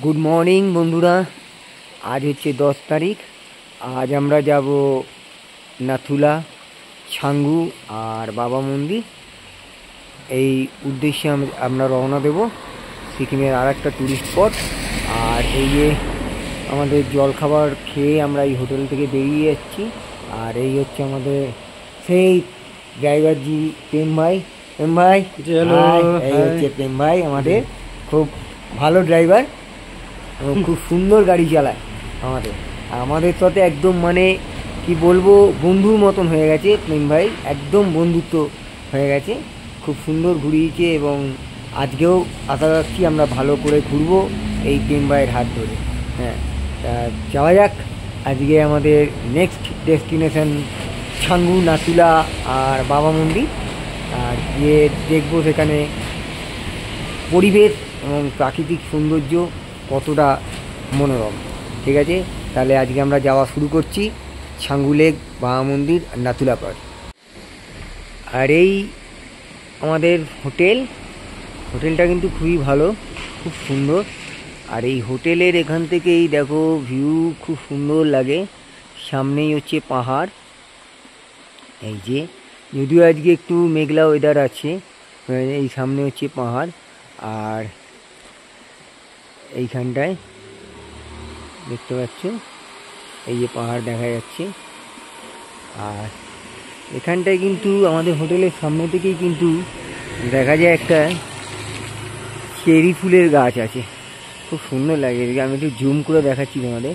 Good morning बंधुरा आज हे 10 तारीख। आज আমরা যাব নাথুলা ছাঙ্গু আর বাবা মন্দির এই উদ্দেশ্যে আমরা রওনা দেব। সিকিমের আরেকটা টুরিস্ট স্পট। আর এই যে আমাদের জলখাবার খেয়ে আমরা এই হোটেল থেকে বেরিয়ে যাচ্ছি। আর এই হচ্ছে আমাদের সেই ড্রাইভার জি প্রেম ভাই। এই হচ্ছে প্রেম ভাই, আমাদের খুব ভালো ড্রাইভার, খুব সুন্দর গাড়ি চালায় আমাদের সাথে একদম মানে কি বলবো বন্ধুর মতন হয়ে গেছে প্রেম ভাই, একদম বন্ধুত্ব হয়ে গেছে। খুব সুন্দর ঘুরিয়েছে এবং আজকেও আশা রাখছি আমরা ভালো করে ঘুরবো এই প্রেম ভাইয়ের হাত ধরে। হ্যাঁ, তা যাওয়া যাক। আজকে আমাদের নেক্সট ডেস্টিনেশন ছাঙ্গু, নাথুলা আর বাবা মন্দির। আর গিয়ে দেখবো সেখানে পরিবেশ এবং প্রাকৃতিক সৌন্দর্য কতটা মনোরম। ঠিক আছে, তাহলে আজকে আমরা যাওয়া শুরু করছি ছাঙ্গু লেক, বাবা মন্দির আর নাথুলা পার্ক। আর এই আমাদের হোটেলটা কিন্তু খুবই ভালো, খুব সুন্দর। আর এই হোটেলের এখান থেকেই দেখো ভিউ খুব সুন্দর লাগে। সামনেই হচ্ছে পাহাড়। এই যে যদিও আজকে একটু মেঘলা ওয়েদার আছে, এই সামনে হচ্ছে পাহাড়। আর এইখানটায় দেখতে পাচ্ছ এই যে পাহাড় দেখা যাচ্ছে। আর এখানটায় কিন্তু আমাদের হোটেলের সামনে থেকেই কিন্তু দেখা যায় একটা চেরি ফুলের গাছ আছে, খুব সুন্দর লাগে। আমি একটু জুম করে দেখাচ্ছি তোমাদের।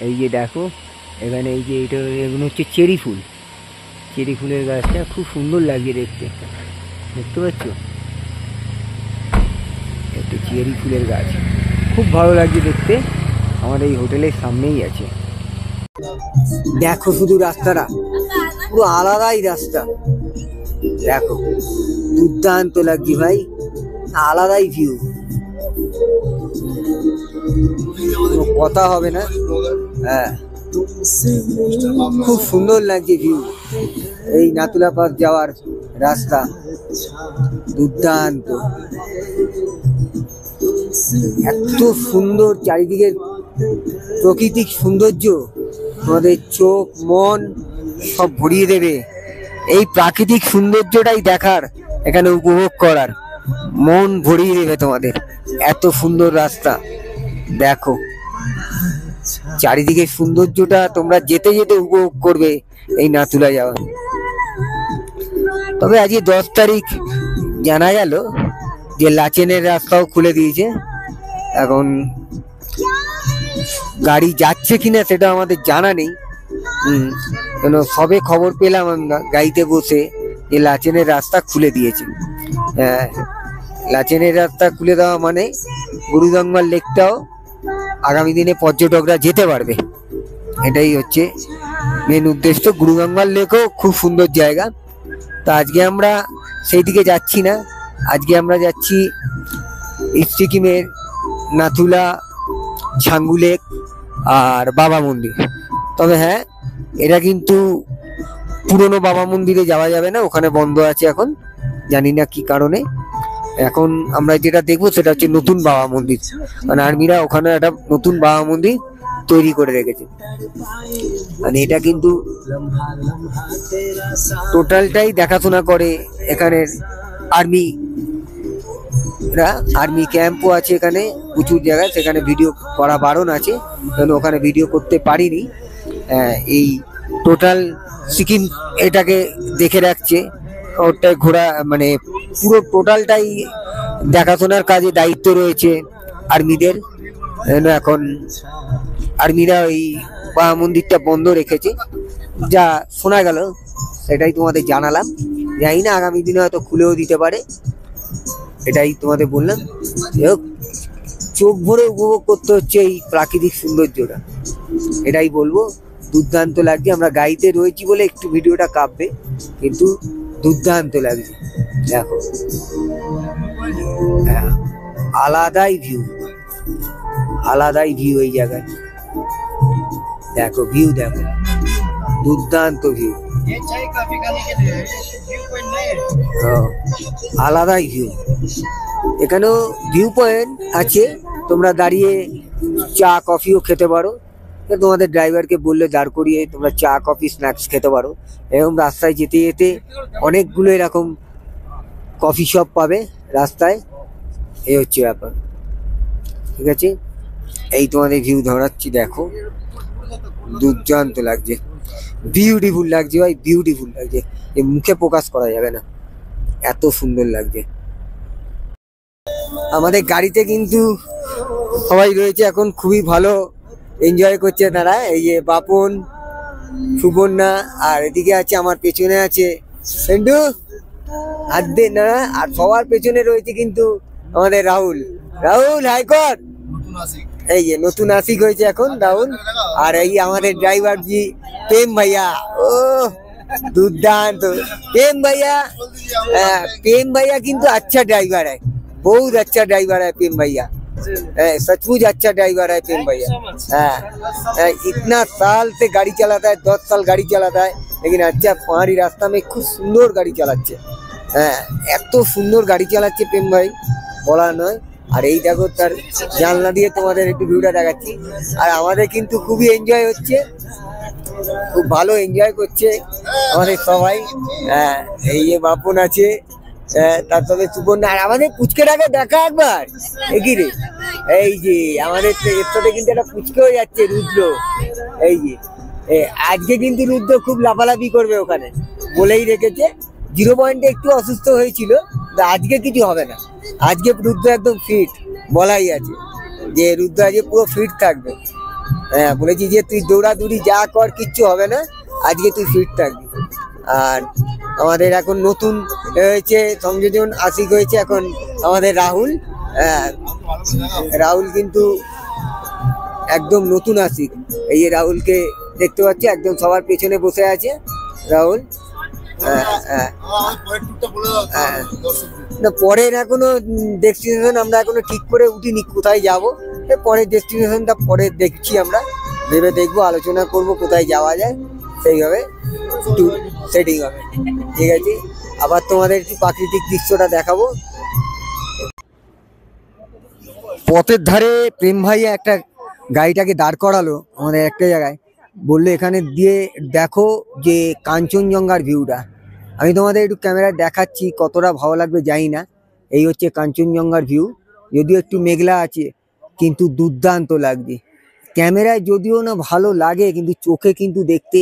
এই যে দেখো এখানে এই যে এগুলো হচ্ছে চেরি ফুলের গাছটা খুব সুন্দর লাগে দেখতে পাচ্ছ। একটা চেরি ফুলের গাছ খুব ভালো লাগছে দেখতে, আমাদের এই হোটেলের সামনেই আছে। দেখো শুধু রাস্তাটা পুরো আলাদাই রাস্তা, দেখো দুর্দান্ত লাগছে ভাই, আলাদাই ভিউ, কথা হবে না। হ্যাঁ, খুব সুন্দর লাগছে ভিউ। এই নাথুলা পার্ক যাওয়ার রাস্তা দুর্দান্ত, এত সুন্দর চারিদিকের প্রাকৃতিক সৌন্দর্য তোমাদের চোখ মন সব ভরিয়ে দেবে। এই প্রাকৃতিক সৌন্দর্যটাই দেখার, এখানে উপভোগ করার, মন ভরিয়ে দেবে তোমাদের। এত সুন্দর রাস্তা, দেখো চারিদিকের সৌন্দর্যটা তোমরা যেতে যেতে উপভোগ করবে এই নাথুলা যাওয়া। তবে আজকে 10 তারিখ জানা গেল যে লাচেনের রাস্তাও খুলে দিয়েছে। এখন গাড়ি যাচ্ছে কিনা সেটা আমাদের জানা নেই, কেন সবে খবর পেলাম আমরা গাড়িতে বসে যে লাচেনের রাস্তা খুলে দিয়েছে। লাচেনের রাস্তা খুলে দেওয়া মানে গুরুজঙ্গল লেকটাও আগামী দিনে পর্যটকরা যেতে পারবে, এটাই হচ্ছে মেন উদ্দেশ্য। গুরুজঙ্গল লেকও খুব সুন্দর জায়গা। তো আজকে আমরা সেই দিকে যাচ্ছি না, আজকে আমরা যাচ্ছি সিকিমের নাথুলা, ছাঙ্গু লেক আর বাবা মন্দির। তবে হ্যাঁ, এটা কিন্তু পুরনো বাবা মন্দিরে যাওয়া যাবে না, ওখানে বন্ধ আছে এখন, জানি না কি কারণে। এখন আমরা যেটা দেখবো সেটা হচ্ছে নতুন বাবা মন্দির, মানে আর্মিরা ওখানে একটা নতুন বাবা মন্দির তৈরি করে রেখেছে। মানে এটা কিন্তু টোটালটাই দেখাশোনা করে এখানের আর্মি ক্যাম্পও আছে এখানে প্রচুর জায়গায়, সেখানে ভিডিও করা বারণ আছে, কারণ ওখানে ভিডিও করতে পারিনি। এই টোটাল সিকিম এটাকে দেখে রাখছে, ওটাই ঘোরা মানে পুরো টোটালটাই দেখাশোনার কাজে দায়িত্ব রয়েছে আর্মিদের। এখন আর্মিরা ওই বাবা মন্দিরটা বন্ধ রেখেছে, যা শোনা গেল সেটাই তোমাদের জানালাম। জানি না আগামী দিনে হয়তো খুলেও দিতে পারে, এটাই তোমাদের বললাম। চোখ ভরে উপভোগ করতে হচ্ছে এই প্রাকৃতিক সৌন্দর্যটা, এটাই বলবো। দুর্দান্ত লাগছে, আমরা গাড়িতে রয়েছি বলে একটু ভিডিওটা কাঁপবে, কিন্তু দুর্দান্ত লাগছে। দেখো আলাদাই ভিউ এই জায়গায়, দেখো ভিউ, দেখো দুর্দান্ত ভিউ, আলাদাই ভিউ। এখানেও ভিউ পয়েন্ট আছে, তোমরা দাঁড়িয়ে চা কফিও খেতে পারো, তোমাদের ড্রাইভারকে বললে দাঁড় করিয়ে তোমরা চা কফি স্ন্যাক্স খেতে পারো। এরকম রাস্তায় যেতে যেতে অনেকগুলো এরকম কফি শপ পাবে রাস্তায়, এই হচ্ছে ব্যাপার। ঠিক আছে, এই তোমাদের ভিউ ধরাচ্ছি, দেখো দুর্দান্ত লাগছে, বিউটিফুল লাগছে ভাই, বিউটিফুল লাগছে, এই মুখে প্রকাশ করা যাবে না, এত সুন্দর লাগছে। আমাদের গাড়িতে কিন্তু সবাই রয়েছে এখন, খুবই ভালো এনজয় করছে তারা। এই যে বাপন, সুবর্ণা, আর এদিকে আছে আমার পেছনে আছে সেন্টু, আর না, আর সবার পেছনে রয়েছে কিন্তু আমাদের রাহুল। রাহুল হাইকোর্ট, এই যে নতুন আশিক হয়েছে এখন রাহুল। আর এই আমাদের ড্রাইভার জি প্রেম ভাইয়া, ও দুর্দান্ত प्रेम भैया। प्रेम भैया किंतु अच्छा ड्राइवर है, बहुत अच्छा ड्राइवर है प्रेम भैया, सचमुच अच्छा ड्राइवर है प्रेम भैया। इतना साल से गाड़ी चलाता है, 10 साल गाड़ी चलाता है, लेकिन अच्छा पहाड़ी रास्ता में खूब सुंदर गाड़ी চালাচ্ছে। এত সুন্দর গাড়ি চালাচ্ছে প্রেম ভাই, বলার নয়। আর এই দেখো তার জানলা দিয়ে তোমাদের একটু ভিউটা দেখাচ্ছি। আর আমাদের কিন্তু খুবই এনজয় হচ্ছে, খুব ভালো এনজয় করছে আমাদের সবাই। এই যে বাপন আছে, তারপরে সুবর্ণা, আর আমাদের পুচকেটাকে দেখা একবার, একই রে, এই যে আমাদের এর সাথে কিন্তু একটা পুচকে হয়ে যাচ্ছে রুদ্র। এই যে আজকে কিন্তু রুদ্র খুব লাফালাফি করবে ওখানে, বলেই রেখেছে। 0 পয়েন্টে একটু অসুস্থ হয়েছিল, আজকে কিছু হবে না, আজকে রুদ্র একদম ফিট, বলাই আছে যে রুদ্র আজকে পুরো ফিট থাকবে। বলেছি যে তুই দৌড়াদৌড়ি যা কর, কিচ্ছু হবে না, আজকে তুই ফিট থাকবি। আর আমাদের এখন নতুন হয়েছে সংযোজন, আশিক হয়েছে এখন আমাদের রাহুল। রাহুল কিন্তু একদম নতুন আশিক, এই রাহুলকে দেখতে পাচ্ছি একদম সবার পেছনে বসে আছে রাহুল। না পরের এখনো ডেস্টিনেশন আমরা এখনো ঠিক করে উঠিনি, কোথায় যাব, পরের ডেস্টিনেশনটা পরে দেখছি, আমরা ভেবে দেখবো, আলোচনা করব কোথায় যাওয়া যায়, সেইভাবে ট্যুর সেটিং হবে। ঠিক আছে, আবার তোমাদের একটু প্রাকৃতিক দৃশ্যটা দেখাবো। পথের ধারে প্রেম ভাইয়া একটা গাড়িটাকে দাঁড় করালো আমাদের একটা জায়গায়, বললো এখানে দিয়ে দেখো যে কাঞ্চনজঙ্ঘার ভিউটা। আমি তোমাদের একটু ক্যামেরায় দেখাচ্ছি, কতটা ভালো লাগবে জানি না। এই হচ্ছে কাঞ্চনজঙ্ঘার ভিউ, যদিও একটু মেঘলা আছে কিন্তু দুর্দান্ত লাগছে। ক্যামেরায় যদিও না ভালো লাগে, কিন্তু চোখে কিন্তু দেখতে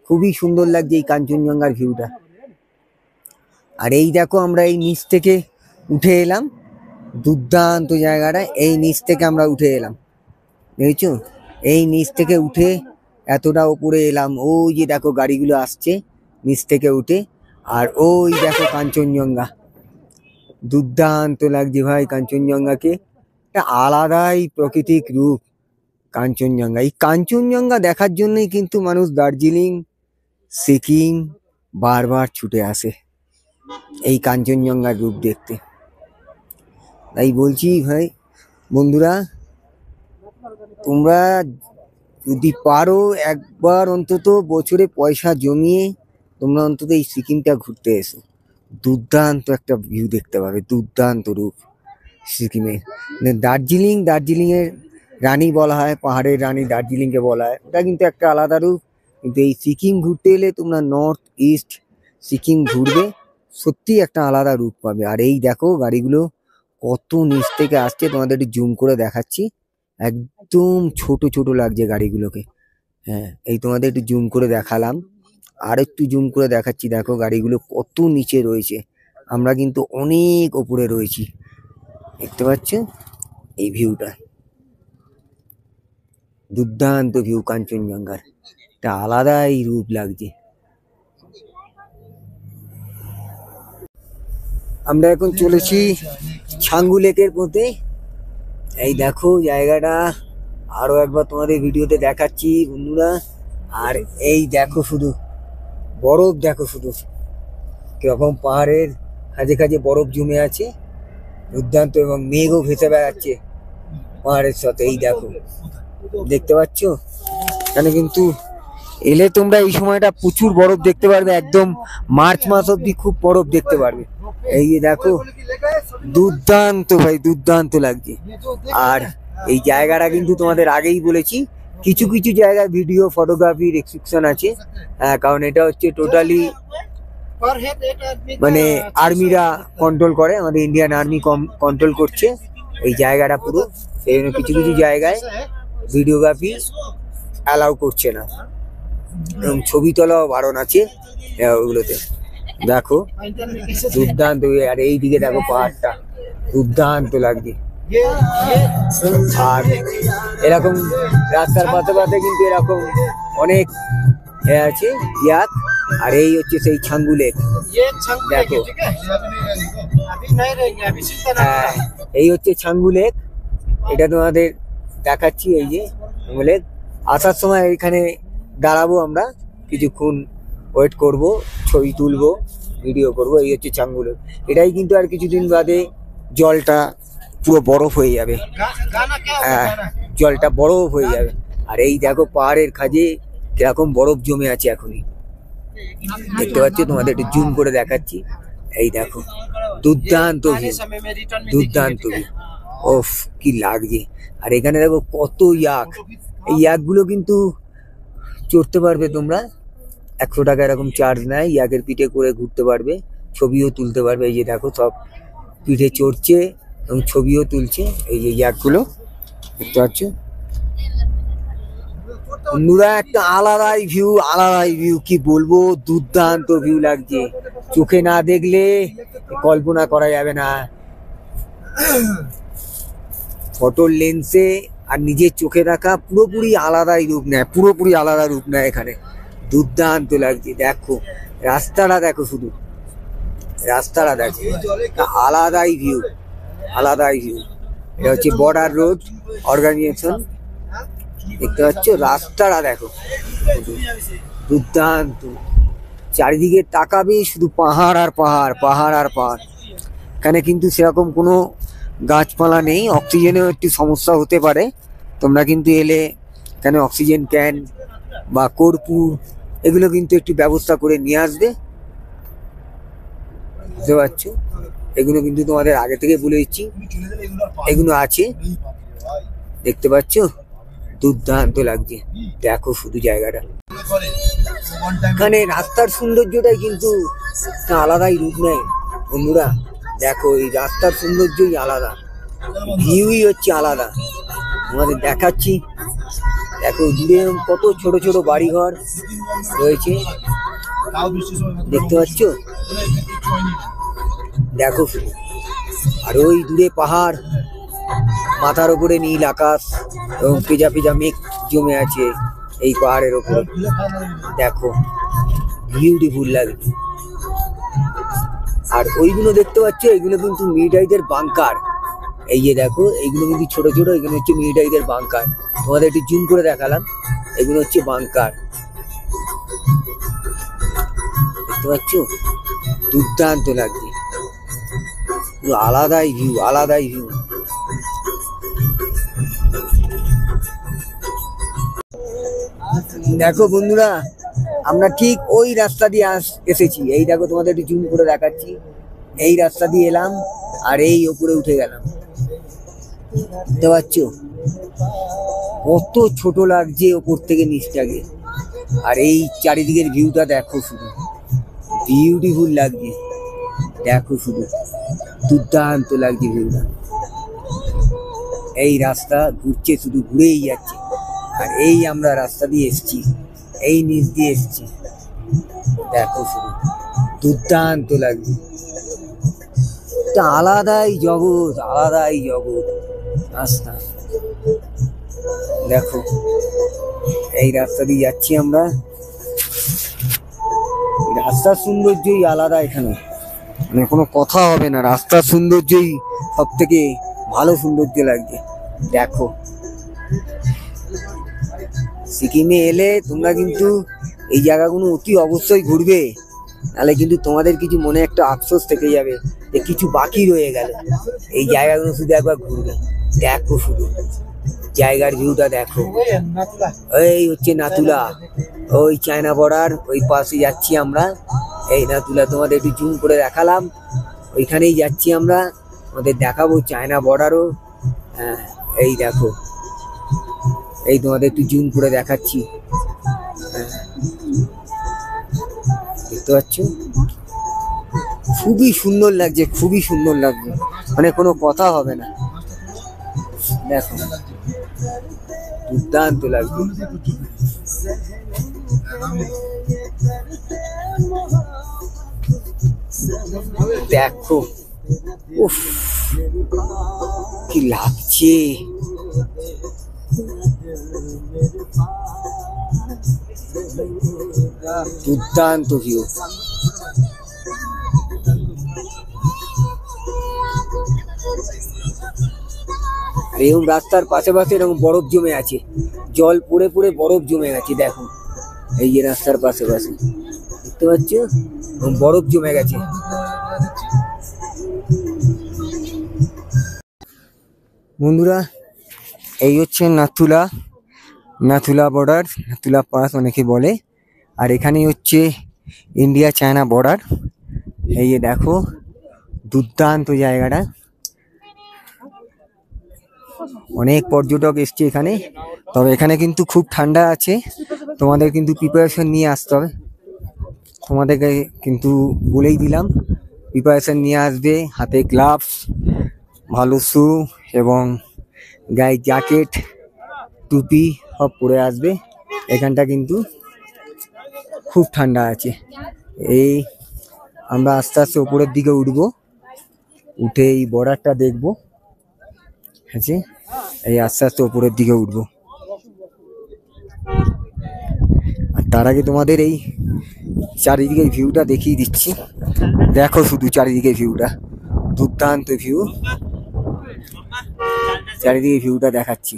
খুবই সুন্দর লাগছে এই কাঞ্চনজঙ্ঘার ভিউটা। আর এই দেখো আমরা এই নিচ থেকে উঠে এলাম, দুর্দান্ত জায়গাটা, এই নিচ থেকে আমরা উঠে এলাম, দেখেছো, এই নিচ থেকে উঠে এতটা উপরে এলাম। ওই যে দেখো গাড়িগুলো আসছে নিচ থেকে উঠে, আর ওই দেখো কাঞ্চনজঙ্ঘা, দুর্দান্ত লাগছে ভাই কাঞ্চনজঙ্ঘাকে, একটা আলাদাই প্রাকৃতিক রূপ কাঞ্চনজঙ্ঘা। এই কাঞ্চনজঙ্ঘা দেখার জন্যই কিন্তু মানুষ দার্জিলিং, সিকিম বারবার ছুটে আসে এই কাঞ্চনজঙ্ঘার রূপ দেখতে। তাই বলছি ভাই বন্ধুরা, তোমরা যদি পারো একবার অন্তত বছরে পয়সা জমিয়ে তোমরা অন্তত এই সিকিমটা ঘুরতে এসো, দুর্দান্ত একটা ভিউ দেখতে পাবে, দুর্দান্ত রূপ সিকিমের। দার্জিলিংয়ের রানী বলা হয়, পাহাড়ের রানী দার্জিলিংকে বলা হয়, ওটা কিন্তু একটা আলাদা রূপ। কিন্তু এই সিকিম ঘুরতে এলে তোমরা নর্থ ইস্ট সিকিম ঘুরবে, সত্যি একটা আলাদা রূপ পাবে। আর এই দেখো গাড়িগুলো কত নিচ থেকে আসছে, তোমাদের একটু জুম করে দেখাচ্ছি, একদম ছোট ছোট লাগছে গাড়িগুলোকে। এই তোমাদের একটু জুম করে দেখালাম, আর একটু জুম করে দেখাচ্ছি, দেখো গাড়িগুলো কত নিচে রয়েছে, আমরা কিন্তু অনেক ওপরে রয়েছি, দেখতে পাচ্ছ এই ভিউটা, দুর্দান্ত ভিউ কাঞ্চনজঙ্ঘার, একটা আলাদাই রূপ লাগছে। আমরা এখন চলেছি ছাঙ্গু লেকের পথে। এই দেখো জায়গাটা, আরো একবার তোমাদের ভিডিওতে দেখাচ্ছি বন্ধুরা। আর এই দেখো শুধু বরফ, দেখো শুধু কিরকম পাহাড়ের কাছে কাছে বরফ জমে আছে, দুর্দান্ত, এবং মেঘও ভেসে বেড়াচ্ছে পাহাড়ের সাথে। এই দেখো দেখতে পাচ্ছ, এখানে কিন্তু এলে তোমরা এই সময়টা প্রচুর বরফ দেখতে পারবে, একদম মার্চ মাস অব্দি খুব বরফ দেখতে পারবে। এই যে দেখো দুর্দান্ত ভাই, দুর্দান্ত লাগছে। আর এই জায়গাটা কিন্তু তোমাদের আগেই বলেছি, কিছু কিছু জায়গায় ভিডিও ফটোগ্রাফি রেস্ট্রিকশন আছে, কারণ এটা হচ্ছে টোটালি মানে আর্মিরা কন্ট্রোল করে, আমাদের ইন্ডিয়ান আর্মি কন্ট্রোল করছে এই জায়গাটা পুরো, সেই জন্য কিছু কিছু জায়গায় ভিডিওগ্রাফি অ্যালাউ করছে না, এবং ছবি তোলাও বারণ আছে ওগুলোতে। দেখো দুর্দান্ত, আর এই দিকে দেখো পাহাড়টা দুর্দান্ত লাগছে। আর এরকম রাস্তার পাতে পাতে কিন্তু এরকম অনেক আছে ইয়াক, আর এই হচ্ছে সেই ছাঙ্গু লেক। দেখো হ্যাঁ, এই হচ্ছে ছাঙ্গু লেক, এটা তোমাদের দেখাচ্ছি। এই যে ছাঙ্গু লেক, আসার সময় এখানে দাঁড়াবো আমরা, কিছুক্ষণ ওয়েট করব, ছবি তুলবো, ভিডিও করব। এই হচ্ছে ছাঙ্গু লেক, এটাই কিন্তু আর কিছুদিন বাদে জলটা পুরো বরফ হয়ে যাবে, হ্যাঁ জলটা বরফ হয়ে যাবে। আর এই দেখো পাহাড়ের খাজে কিরকম বরফ জমে আছে এখনই, দেখতে পাচ্ছ, তোমাদের একটু জুম করে দেখাচ্ছি। এই দেখো দুর্দান্ত ভিউ, দুর্দান্ত ভিউ, ওফ কি লাগছে। আর এখানে দেখো কত ইয়াক, এই ইয়াকগুলো কিন্তু চড়তে পারবে তোমরা, 100 টাকা এরকম চার্জ নেয়, ইয়াকের পিঠে করে ঘুরতে পারবে, ছবিও তুলতে পারবে। এই যে দেখো সব পিঠে চড়ছে এবং ছবিও তুলছে, এই যে ইয়াকগুলো দেখতে পাচ্ছ বন্ধুরা, একটা আলাদাই ভিউ, আলাদাই ভিউ, কি বলবো, দুর্দান্ত ভিউ লাগছে, চোখে না দেখলে কল্পনা করা যাবে না। ফটোর লেন্সে আর নিজের চোখে দেখা পুরোপুরি আলাদাই রূপ নেয়, পুরোপুরি আলাদা রূপ নেয় এখানে, দুর্দান্ত লাগছে। দেখো রাস্তাটা দেখো, শুধু রাস্তাটা দেখো, আলাদাই ভিউ, আলাদাই ভিউ। এটা হচ্ছে বর্ডার রোড অর্গানাইজেশন, দেখতে পাচ্ছ, রাস্তাটা দেখো দুর্দান্ত, চারিদিকে তাকাবে শুধু পাহাড় আর পাহাড়, পাহাড় আর পাহাড়। এখানে কিন্তু সেরকম কোনো গাছপালা নেই, অক্সিজেনেও একটু সমস্যা হতে পারে, তোমরা কিন্তু এলে এখানে অক্সিজেন ক্যান বা কর্পূর এগুলো কিন্তু একটু ব্যবস্থা করে নিয়ে আসবে, বুঝতে পারছো, এগুলো কিন্তু তোমাদের আগে থেকে বলে দিচ্ছি, এগুলো আছে, দেখতে পাচ্ছ, দুর্দান্ত লাগছে। দেখো শুধু জায়গাটা, এখানে রাস্তার সৌন্দর্যটাই কিন্তু আলাদাই রূপ নেয় বন্ধুরা। দেখো এই রাস্তার সৌন্দর্যই আলাদা, ভিউই হচ্ছে আলাদা, তোমাদের দেখাচ্ছি। দেখো দূরে কত ছোট ছোট বাড়িঘর রয়েছে, দেখতে পাচ্ছ, দেখো শুধু, আর ওই দূরে পাহাড়, মাথার উপরে নীল আকাশ এবং পেজা পেজা মেঘ জমে আছে এই পাহাড়ের ওপরে, দেখো বিউটিফুল লাগে। আর ওইগুলো দেখতে পাচ্ছ, এগুলো কিন্তু মিলিটারিদের বাংকার, এই যে দেখো এইগুলো কিন্তু ছোট ছোট, এগুলো হচ্ছে মিলিটারিদের বাংকার, তোমাদের একটু জুম করে দেখালাম, এগুলো হচ্ছে বাংকার, দেখতে পাচ্ছ, দুর্দান্ত লাগছে, আলাদাই ভিউ, আলাদাই ভিউ। দেখো বন্ধুরা, আমরা ঠিক ওই রাস্তা দিয়ে এসেছি, এই দেখো তোমাদের একটু জুম করে দেখাচ্ছি, এই রাস্তা দিয়ে এলাম আর এই ওপরে উঠে গেলাম, দেখতে পাচ্ছ কত ছোট লাগছে ওপর থেকে নিচটাকে। আর এই চারিদিকের ভিউটা দেখো, শুধু বিউটিফুল লাগছে, দেখো শুধু দুর্দান্ত লাগছে ভিউটা। এই রাস্তা ঘুরছে, শুধু ঘুরেই যাচ্ছে, আর এই আমরা রাস্তা দিয়ে এসছি, এই নিচ দিয়ে এসছি, দেখো শুধু দুর্দান্ত লাগছে, একটা আলাদাই জগৎ, আলাদাই জগৎ রাস্তা। দেখো এই রাস্তা দিয়ে যাচ্ছি আমরা, রাস্তার সৌন্দর্যই আলাদা, এখানে মানে কোনো কথা হবে না, রাস্তার সৌন্দর্যই সব থেকে ভালো সৌন্দর্য লাগছে। দেখো সিকিমে এলে তোমরা কিন্তু এই জায়গাগুলো অতি অবশ্যই ঘুরবে, নাহলে কিন্তু তোমাদের কিছু মনে একটা আফসোস থেকে যাবে যে কিছু বাকি রয়ে গেল। এই জায়গাগুলো শুধু একবার ঘুরবে, দেখো শুধু জায়গার ভিউটা দেখো। এই হচ্ছে নাতুলা, ওই চায়না বর্ডার, ওই পাশে যাচ্ছি আমরা, এই নাতুলা তোমাদের একটু জুম করে দেখালাম, ওইখানেই যাচ্ছি আমরা, আমাদের দেখাবো চায়না বর্ডারও, হ্যাঁ এই দেখো, এই তোমাদের একটু জুম করে দেখাচ্ছি। দেখতে পাচ্ছ, খুবই সুন্দর লাগছে, খুবই সুন্দর লাগছে, মানে কোনো কথা হবে না। দেখো দুর্দান্ত লাগবে। দেখো উফ কি লাগছে, দুর্দান্ত ভিউ। এরকম রাস্তার পাশে পাশে এরকম বরফ জমে আছে, জল পড়ে পড়ে বরফ জমে গেছে। দেখো এই যে রাস্তার পাশে পাশে দেখতে পাচ্ছ, বরফ জমে গেছে। বন্ধুরা এই হচ্ছে নাথুলা, নাথুলা বর্ডার, নাথুলা পাস অনেকে বলে। আর এখানেই হচ্ছে ইন্ডিয়া চায়না বর্ডার। এই যে দেখো দুর্দান্ত জায়গাটা, অনেক পর্যটক এসছে এখানে। তবে এখানে কিন্তু খুব ঠান্ডা আছে, তোমাদের কিন্তু প্রিপারেশন নিয়ে আসতে হবে। তোমাদেরকে কিন্তু বলেই দিলাম, প্রিপারেশন নিয়ে আসবে, হাতে গ্লাভস, ভালো শু এবং গায়ে জ্যাকেট, টুপি সব পরে আসবে। এখানটা কিন্তু খুব ঠান্ডা আছে। এই আমরা আস্তে আস্তে উপরের দিকে উঠবো, উঠে এই বর্ডারটা দেখবো। আছে এই আস্তে আস্তে উপরের দিকে উঠবো। আর তার আগে তোমাদের এই চারিদিকে ভিউটা দেখিয়ে দিচ্ছি। দেখো শুধু চারিদিকে ভিউটা, দুর্দান্ত ভিউ, চারিদিকে ভিউটা দেখাচ্ছি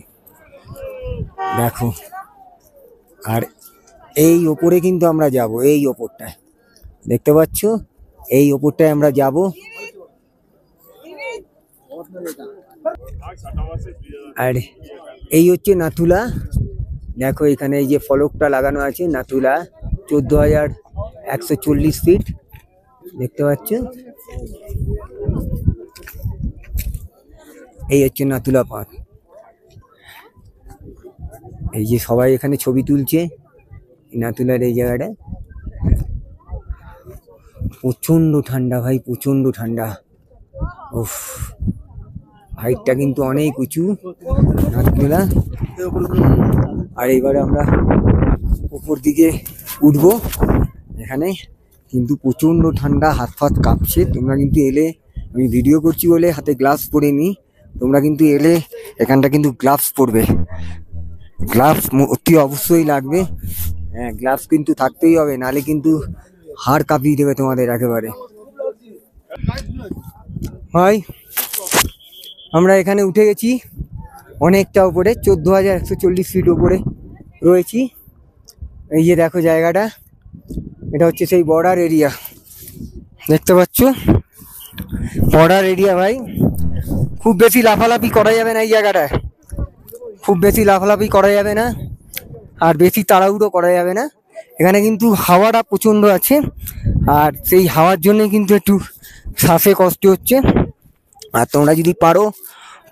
দেখো। আর এই ওপরে কিন্তু আমরা যাব, এই ওপরটায় দেখতে পাচ্ছ, এই ওপরটায় আমরা যাব। আর এই হচ্ছে নাথুলা। দেখো এখানে এই যে ফলকটা লাগানো আছে, নাথুলা 14,140 ফিট দেখতে পাচ্ছ। এই হচ্ছে নাথুলা পাস। এই যে সবাই এখানে ছবি তুলছে নাথুলার এই জায়গাটা। প্রচন্ড ঠান্ডা ভাই, প্রচন্ড ঠান্ডা। উফ, হাইটটা কিন্তু অনেক উঁচু নাথুলা। আর এইবারে আমরা উপর দিকে উঠবো। এখানে কিন্তু প্রচন্ড ঠান্ডা, হাত ফাত কাঁপছে। তোমরা কিন্তু এলে, আমি ভিডিও করছি বলে হাতে গ্লাভস পরে নি, তোমরা কিন্তু এলে এখানটা কিন্তু গ্লাভস পরবে, গ্লাভস অতি অবশ্যই লাগবে। হ্যাঁ গ্লাভস কিন্তু থাকতেই হবে, নালে কিন্তু হাড় কাঁপিয়ে দেবে তোমাদের একেবারে। ভাই আমরা এখানে উঠে গেছি অনেকটা উপরে, 14,140 ফিট উপরে রয়েছি। এই যে দেখো জায়গাটা, এটা হচ্ছে সেই বর্ডার এরিয়া, দেখতে পাচ্ছ বর্ডার এরিয়া। ভাই খুব বেশি লাফালাফি করা যাবে না এই জায়গাটায়, খুব বেশি লাফালাফি করা যাবে না, আর বেশি তাড়াহুড়ো করা যাবে না। এখানে কিন্তু হাওয়াটা প্রচণ্ড আছে, আর সেই হাওয়ার জন্যে কিন্তু একটু শ্বাসে কষ্ট হচ্ছে। আর তোমরা যদি পারো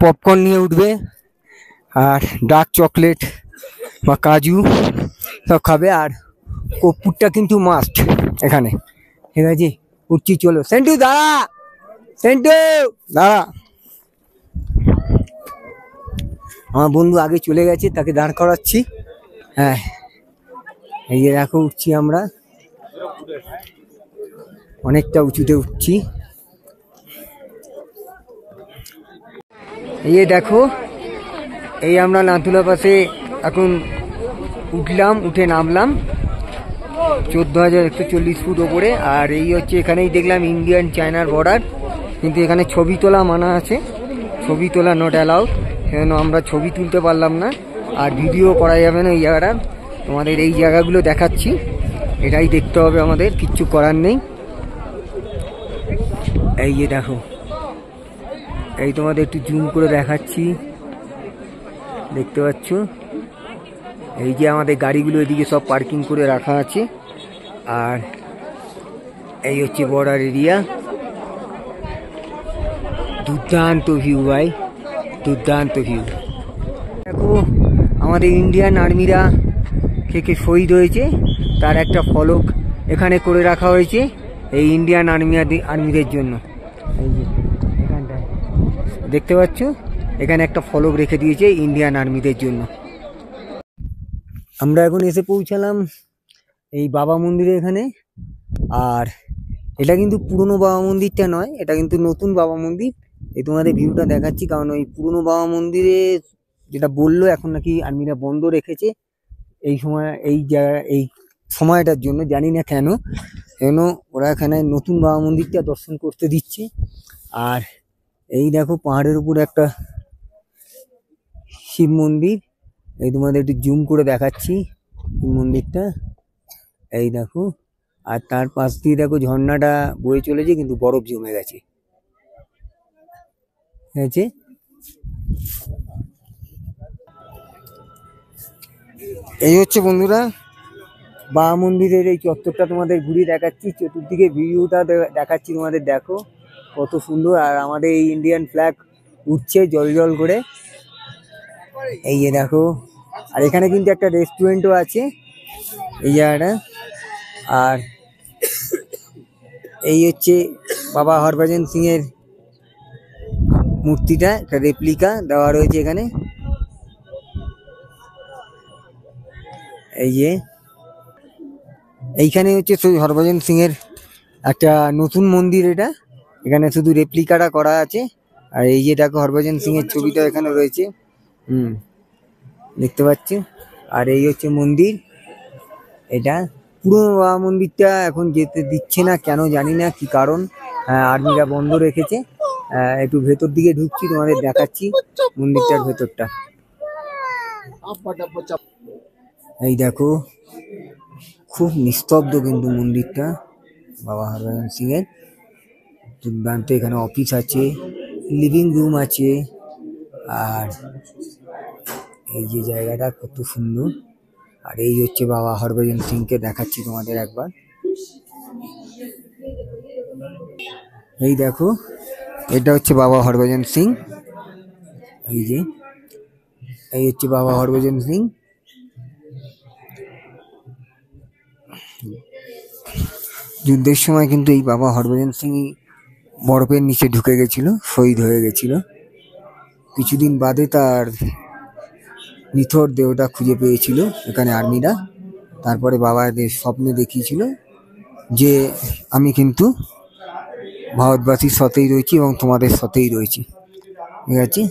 পপকর্ন নিয়ে উঠবে, আর ডার্ক চকলেট বা কাজু সব খাবে। আর কর্পূরটা কিন্তু মাস্ট এখানে, ঠিক আছে? উঠছি, চলো। সেন্টু দাঁড়া, সেন্টু দাঁড়া। আমার বন্ধু আগে চলে গেছে, তাকে দাঁড় করাচ্ছি। হ্যাঁ এই যে দেখো উঠছি আমরা, অনেকটা উঁচুতে উঠছি। এই যে দেখো, এই আমরা নাথুলা পাশে এখন উঠলাম, উঠে নামলাম 14,140 ফুট ওপরে। আর এই হচ্ছে এখানেই দেখলাম ইন্ডিয়ান চায়নার বর্ডার, কিন্তু এখানে ছবি তোলা মানা আছে, ছবি তোলা নট অ্যালাউড, সেজন্য আমরা ছবি তুলতে পারলাম না, আর ভিডিও করা যাবে না এই জায়গাটা। তোমাদের এই জায়গাগুলো দেখাচ্ছি, এটাই দেখতে হবে আমাদের, কিচ্ছু করার নেই। এই যে দেখো, এই তোমাদের একটু জুম করে দেখাচ্ছি, দেখতে পাচ্ছ এই যে আমাদের গাড়িগুলো এদিকে সব পার্কিং করে রাখা আছে। আর এই হচ্ছে বর্ডার এরিয়া, দুর্দান্ত ভিউ ভাই, দুর্দান্ত ভিউ। দেখো আমাদের ইন্ডিয়ান আর্মিরা কে শহীদ হয়েছে তার একটা ফলক এখানে করে রাখা হয়েছে এই ইন্ডিয়ান আর্মিদের জন্য। এই যে এখানটায় দেখতে পাচ্ছ, এখানে একটা ফলক রেখে দিয়েছে ইন্ডিয়ান আর্মিদের জন্য। আমরা এখন এসে পৌঁছালাম এই বাবা মন্দিরে এখানে। আর এটা কিন্তু পুরনো বাবা মন্দিরটা নয়, এটা কিন্তু নতুন বাবা মন্দির। এই তোমাদের ভিউটা দেখাচ্ছি, কারণ ওই পুরনো বাবা মন্দিরে যেটা বললো এখন নাকি আর্মিরা বন্ধ রেখেছে এই সময়, এই সময়টার জন্য, জানি না কেন ওরা এখানে নতুন বাবা মন্দিরটা দর্শন করতে দিচ্ছে। আর এই দেখো পাহাড়ের উপর একটা শিব মন্দির, এই তোমাদের একটু জুম করে দেখাচ্ছি শিব মন্দিরটা, এই দেখো। আর তার পাশ দিয়ে দেখো ঝর্ণাটা বয়ে চলেছে, কিন্তু বরফ জমে গেছে। এই হচ্ছে বন্ধুরা বাবা মন্দিরের এই চত্বরটা তোমাদের ঘুরিয়ে দেখাচ্ছি, চতুর্দিকে ভিউটা দেখাচ্ছি তোমাদের। দেখো কত সুন্দর, আর আমাদের এই ইন্ডিয়ান ফ্ল্যাগ উঠছে জল জল করে, এই যে দেখো। আর এখানে কিন্তু একটা রেস্টুরেন্টও আছে এই জায়গাটা। আর এই হচ্ছে বাবা হরভজন সিং এর মূর্তিটা, একটা রেপ্লিকা দেওয়া রয়েছে এখানে। এই যে এইখানে হচ্ছে হরভজন সিং এর একটা নতুন মন্দির, এটা এখানে শুধু রেপ্লিকাটা করা আছে। আর এই যে দেখো হরভজন সিং এর ছবিটা এখানে রয়েছে, দেখতে পাচ্ছি। আর এই হচ্ছে মন্দির, এটা পুরনো বাবা মন্দিরটা এখন যেতে দিচ্ছে না, কেন জানি না, কি কারণ, আর্মিরা বন্ধ রেখেছে। একটু ভেতর দিকে ঢুকছি, তোমাদের দেখাচ্ছি মন্দিরটার ভেতরটা। এই দেখো খুব নিস্তব্ধ কিন্তু মন্দিরটা বাবা হরভজন সিং এর, দুর্দান্ত। এখানে অফিস আছে, লিভিং রুম আছে, আর এই যে জায়গাটা কত সুন্দর। আর এই হচ্ছে বাবা হরভজন সিংকে দেখাচ্ছি তোমাদের একবার, এই দেখো এটা হচ্ছে বাবা হরভজন সিং। এই যে এই হচ্ছে বাবা হরভজন সিং। যুদ্ধের সময় কিন্তু এই বাবা হরভজন সিং বরফের নিচে ঢুকে গেছিল, শহীদ হয়ে গেছিল। কিছুদিন বাদে তার নিথর দেহটা খুঁজে পেয়েছিল এখানে আর্মিরা। তারপরে বাবাদের স্বপ্নে দেখিয়েছিল যে আমি কিন্তু ভারতবাসীর সাথেই রয়েছি এবং তোমাদের সাথেই রয়েছি, ঠিক আছে।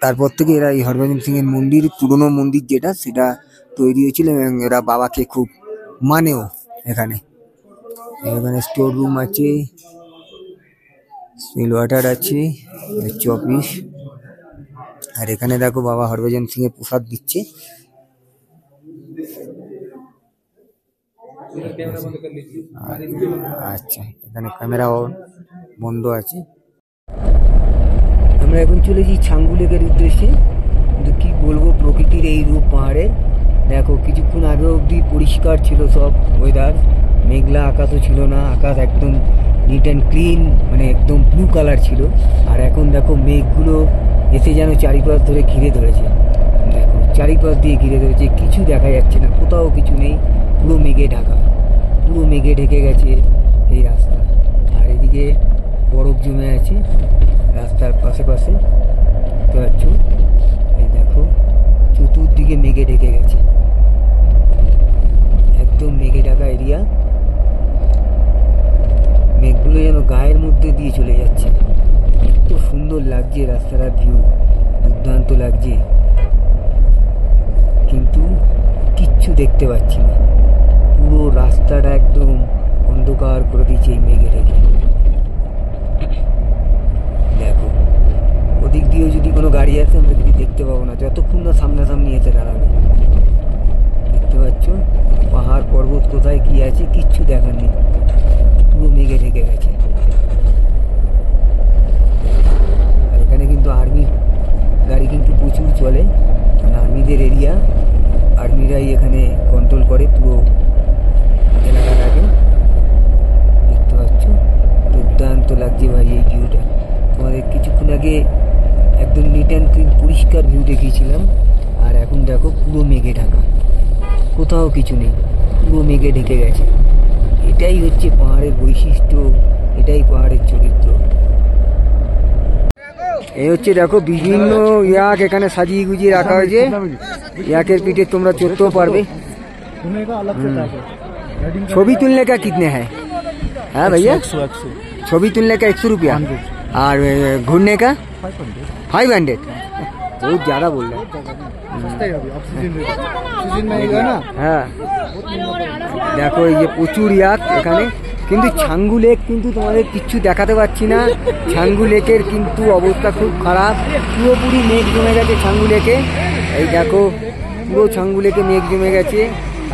তারপর থেকে এরা এই হরভজন সিং এর মন্দির, পুরনো মন্দির যেটা, সেটা তৈরি হয়েছিল এবং এরা বাবাকে খুব মানেও। এখানে স্টোর রুম আছে, স্টিল ওয়াটার আছে, হচ্ছে অফিস। আর এখানে দেখো বাবা হরভজন সিং এর প্রসাদ দিচ্ছে। আচ্ছা, এখানে ক্যামেরা বন্ধ আছে। আমরা এখন চলেছি ছাঙ্গু লেকের উদ্দেশ্যে। কিন্তু কি বলবো, প্রকৃতির এই রূপ পাহাড়ের। দেখো কিছুক্ষণ আগে অবধি পরিষ্কার ছিল সব ওয়েদার, মেঘলা আকাশও ছিল না, আকাশ একদম নিট অ্যান্ড ক্লিন, মানে একদম ব্লু কালার ছিল। আর এখন দেখো মেঘগুলো এসে যেন চারিপাশ ধরে ঘিরে ধরেছে। দেখো চারিপাশ দিয়ে ঘিরে ধরেছে, কিছু দেখা যাচ্ছে না, কোথাও কিছু নেই, পুরো মেঘে ঢাকা, পুরো মেঘে ঢেকে গেছে এই রাস্তা। আর এদিকে বরফ জমে আছে রাস্তার পাশে পাশে, দেখতে পাচ্ছ। এই দেখো চতুর্দিকে মেঘে ঢেকে গেছে, একদম মেঘে ঢাকা এরিয়া। মেঘগুলো যেন গায়ের মধ্যে দিয়ে চলে যাচ্ছে। এত সুন্দর লাগছে রাস্তাটার ভিউ, দুর্দান্ত লাগছে, কিন্তু কিচ্ছু দেখতে পাচ্ছি না। পুরো রাস্তাটা একদম অন্ধকার করে দিয়েছে এই মেঘে ঢেকে। দেখো ওদিক দিয়েও যদি কোনো গাড়ি আসে আমরা যদি দেখতে পাবো না, যতক্ষণ না সামনাসামনি এসে দাঁড়াবে। দেখতে পাচ্ছ পাহাড় পর্বত কোথায় কি আছে কিচ্ছু দেখার নেই, পুরো মেঘে ঢেকে গেছে। আর এখানে কিন্তু আর্মির গাড়ি কিন্তু প্রচুর চলে, কারণ আর্মিদের এরিয়া, আর্মিরাই এখানে কন্ট্রোল করে পুরো এলাকাটাকে। দেখতে পাচ্ছ দুর্দান্ত লাগছে ভাই এই ভিউটা। তোমাদের কিছুক্ষণ আগে একদম নিট অ্যান্ড ক্লিন পরিষ্কার ভিউ দেখিয়েছিলাম, আর এখন দেখো পুরো মেঘে ঢাকা, কোথাও কিছু নেই, পুরো মেঘে ঢেকে গেছে। এটাই হচ্ছে পাহাড়ের বৈশিষ্ট্য, এটাই পাহাড়ের চরিত্র। এই হচ্ছে দেখো বিভিন্ন ইয়াক এখানে साजिए गुजिए রাখা হয়েছে। ইয়াকের পিঠে তোমরা চড়তেও পারবে। ছবি তুলने का कितने है? हाँ भैया, ছবি तुलने का 100 रुपया और घूरने का 500। बहुत ज़्यादा बोल रहे हैं। হ্যাঁ দেখো এই যে প্রচুর ইয়াক এখানে, কিন্তু ছাঙ্গু লেক কিন্তু তোমাদের কিচ্ছু দেখাতে পাচ্ছি না। ছাঙ্গু লেকের কিন্তু অবস্থা খুব খারাপ, পুরোপুরি মেঘ জমে গেছে ছাঙ্গু লেকে। এই দেখো পুরো ছাঙ্গু লেকে মেঘ জমে গেছে।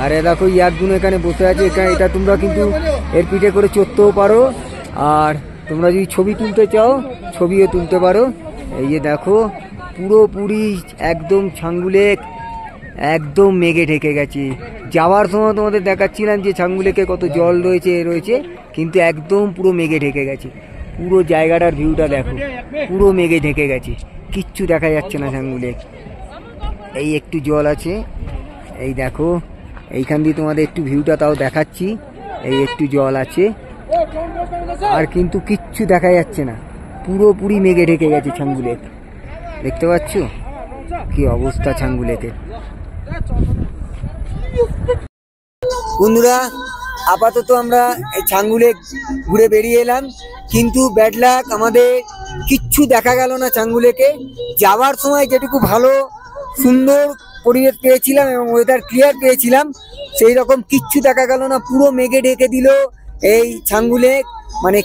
আর এ দেখো ইয়াকগুলো এখানে বসে আছে, এখানে এটা তোমরা কিন্তু এর পিঠে করে চড়তেও পারো, আর তোমরা যদি ছবি তুলতে চাও ছবিও তুলতে পারো। এই যে দেখো পুরোপুরি একদম ছাঙ্গু লেক একদম মেঘে ঢেকে গেছে। যাওয়ার সময় তোমাদের দেখাচ্ছিলাম যে ছাঙ্গু লেকে কত জল রয়েছে, কিন্তু একদম পুরো মেঘে ঢেকে গেছে। পুরো জায়গাটার ভিউটা দেখো, পুরো মেঘে ঢেকে গেছে, কিচ্ছু দেখা যাচ্ছে না ছাঙ্গু লেক। এই একটু জল আছে, এই দেখো এইখান দিয়ে তোমাদের একটু ভিউটা তাও দেখাচ্ছি। এই একটু জল আছে, আর কিন্তু কিচ্ছু দেখা যাচ্ছে না, পুরোপুরি মেঘে ঢেকে গেছে ছাঙ্গু লেক। দেখতে পাচ্ছ কি অবস্থা ছাঙ্গু লেকের। বন্ধুরা আপাতত আমরা এই ছাঙ্গু লেক ঘুরে বেরিয়ে এলাম, কিন্তু ব্যাড লাক আমাদের কিচ্ছু দেখা গেল না ছাঙ্গু লেকে। যাওয়ার সময় যেটুকু ভালো সুন্দর পরিবেশ পেয়েছিলাম এবং ওয়েদার ক্লিয়ার পেয়েছিলাম, সেই রকম কিচ্ছু দেখা গেল না। পুরো মেঘে ঢেকে দিল এই ছাঙ্গু লেক, মানে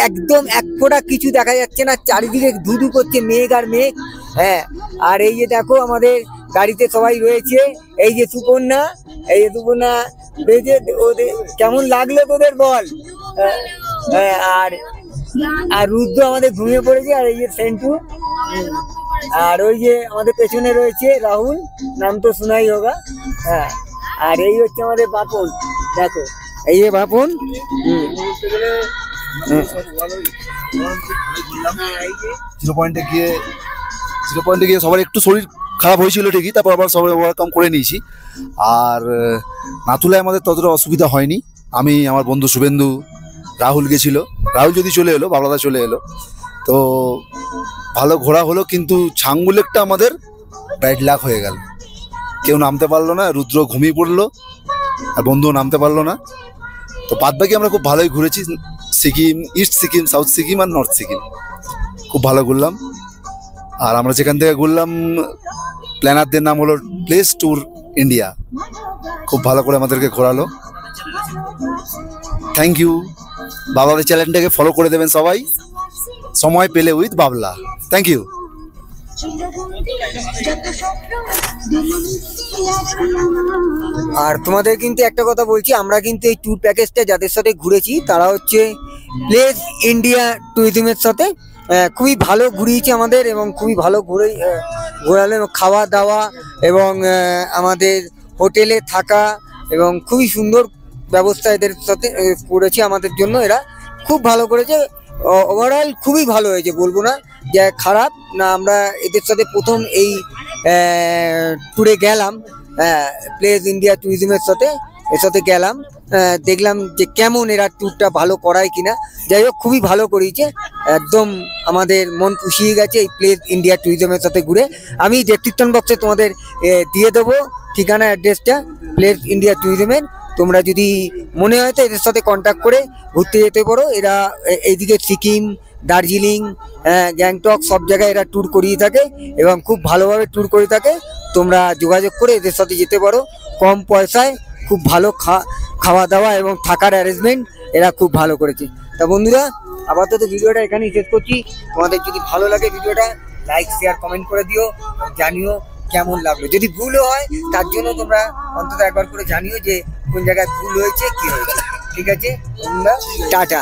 একদম এক ফোঁটা কিছু দেখা যাচ্ছে না, চারিদিকে ধুধু করছে মেঘ আর মেঘ। হ্যাঁ, আর এই যে দেখো আমাদের গাড়িতে সবাই রয়েছে, এই যে সুকন্যা, এই যে সুকন্যা বেজে ওদের কেমন লাগলো তোদের বল। আর রুদ্র আমাদের ঘুমিয়ে পড়েছে, আর এই যে সেন্টু, আর ওই যে আমাদের পেছনে রয়েছে রাহুল, নাম তো শোনাই হোগা। হ্যাঁ, আর এই হচ্ছে আমাদের বাপন, দেখো এই যে বাপন। জিরো পয়েন্টে গিয়ে সবার একটু শরীর খারাপ হয়েছিল ঠিকই, তারপর আবার সবাই ওভারকাম করে নিয়েছি। আর নাথুলায় আমাদের ততটা অসুবিধা হয়নি। আমি, আমার বন্ধু শুভেন্দু, রাহুল গেছিল, রাহুল যদি চলে এলো, বাবলাদা চলে এলো, তো ভালো ঘোরা হলো। কিন্তু ছাঙ্গু লেকটা আমাদের ব্যাড লাক হয়ে গেল, কেউ নামতে পারলো না, রুদ্র ঘুমিয়ে পড়লো আর বন্ধুও নামতে পারলো না। তো বাদ বাকি আমরা খুব ভালোই ঘুরেছি, সিকিম, ইস্ট সিকিম, সাউথ সিকিম আর নর্থ সিকিম খুব ভালো ঘুরলাম। আর আমরা যেখান থেকে ঘুরলাম প্ল্যানারদের নাম হলো প্লেস ট্যুর ইন্ডিয়া, খুব ভালো করে আমাদেরকে ঘোরালো। Thank you. বাবলাদের চ্যানেলটাকে ফলো করে দেবেন সবাই, সময় পেলে উইথ বাবলা। Thank you. আর তোমাদের কিন্তু একটা কথা বলছি, আমরা কিন্তু এই ট্যুর প্যাকেজটা যাদের সাথে ঘুরেছি তারা হচ্ছে প্লেস ইন্ডিয়া ট্যুরিজমের সাথে। খুবই ভালো ঘুরিয়েছে আমাদের, এবং খুবই ভালো ঘোরালো, খাওয়া দাওয়া এবং আমাদের হোটেলে থাকা এবং খুবই সুন্দর ব্যবস্থা এদের সাথে করেছে আমাদের জন্য। এরা খুব ভালো করেছে, ওভারঅল খুবই ভালো হয়েছে, বলবো না যে খারাপ না। আমরা এদের সাথে প্রথম এই ট্যুরে গেলাম, প্লেস ইন্ডিয়া ট্যুরিজমের সাথে এর সাথে গেলাম, দেখলাম যে কেমন এরা ট্যুরটা ভালো করায় কিনা। যাই হোক খুবই ভালো করিয়েছে, একদম আমাদের মন পুষিয়ে গেছে এই প্লেস ইন্ডিয়া ট্যুরিজমের সাথে ঘুরে। আমি ডেসক্রিপশন বক্সে তোমাদের দিয়ে দেবো ঠিকানা, অ্যাড্রেসটা প্লেস ইন্ডিয়া ট্যুরিজমের। তোমরা যদি মনে হয় তো এদের সাথে কন্ট্যাক্ট করে ঘুরতে যেতে পারো। এরা এইদিকে সিকিম, দার্জিলিং, গ্যাংটক সব জায়গায় এরা ট্যুর করিয়ে থাকে এবং খুব ভালোভাবে ট্যুর করে থাকে। তোমরা যোগাযোগ করে এদের সাথে যেতে পারো, কম পয়সায় খুব ভালো খাওয়া দাওয়া এবং থাকার অ্যারেঞ্জমেন্ট এরা খুব ভালো করেছে। তা বন্ধুরা আপাতত ভিডিওটা এখানেই শেষ করছি। তোমাদের যদি ভালো লাগে ভিডিওটা লাইক শেয়ার কমেন্ট করে দিও, জানিও কেমন লাগলো। যদি ভুলও হয় তার জন্য তোমরা অন্তত একবার করে জানিও যে কোন জায়গায় ভুল হয়েছে, কি হয়েছে। ঠিক আছে বন্ধুরা, টাটা।